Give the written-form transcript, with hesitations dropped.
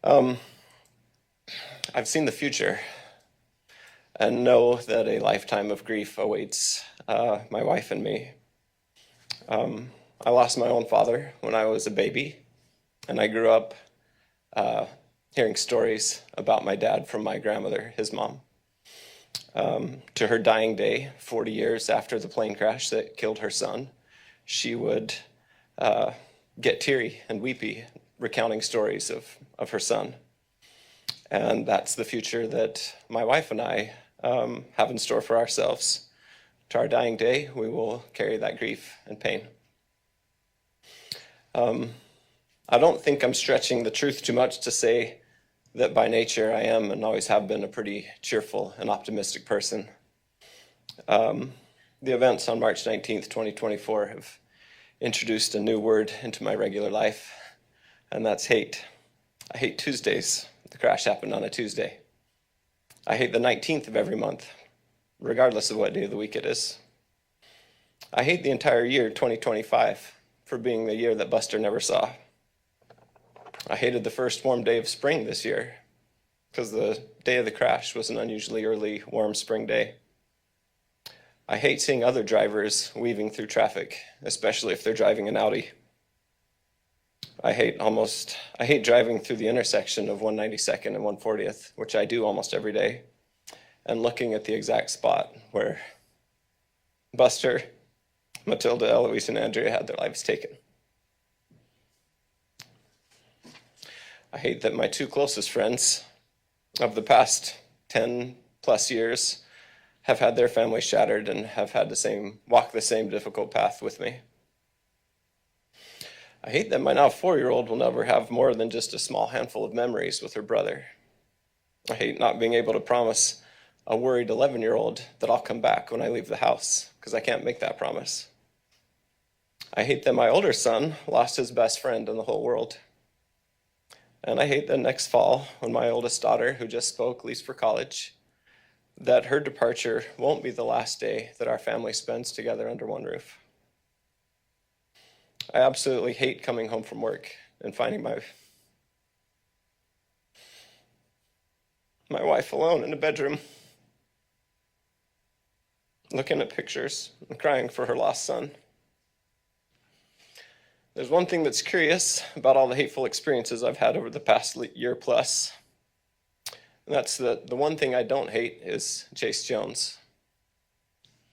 Um, I've seen the future and know that a lifetime of grief awaits my wife and me. I lost my own father when I was a baby, and I grew up uh, hearing stories about my dad from my grandmother, his mom. To her dying day, 40 years after the plane crash that killed her son, she would uh, get teary and weepy recounting stories of her son. And that's the future that my wife and I have in store for ourselves. To our dying day, we will carry that grief and pain. I don't think I'm stretching the truth too much to say that by nature I am and always have been a pretty cheerful and optimistic person. The events on March 19th, 2024 have introduced a new word into my regular life, and that's hate. I hate Tuesdays. The crash happened on a Tuesday. I hate the 19th of every month, regardless of what day of the week it is. I hate the entire year 2025 for being the year that Buster never saw. I hated the first warm day of spring this year because the day of the crash was an unusually early warm spring day. I hate seeing other drivers weaving through traffic, especially if they're driving an Audi. I hate driving through the intersection of 192nd and 140th, which I do almost every day, and looking at the exact spot where Buster, Matilda, Eloise, and Andrea had their lives taken. I hate that my two closest friends of the past 10 plus years have had their families shattered and have had walk the same difficult path with me. I hate that my now 4-year-old will never have more than just a small handful of memories with her brother. I hate not being able to promise a worried 11-year-old that I'll come back when I leave the house, because I can't make that promise. I hate that my older son lost his best friend in the whole world. And I hate that next fall, when my oldest daughter, who just spoke, leaves for college, that her departure won't be the last day that our family spends together under one roof. I absolutely hate coming home from work and finding my wife alone in a bedroom, looking at pictures and crying for her lost son. There's one thing that's curious about all the hateful experiences I've had over the past year plus, and that's the one thing I don't hate is Chase Jones.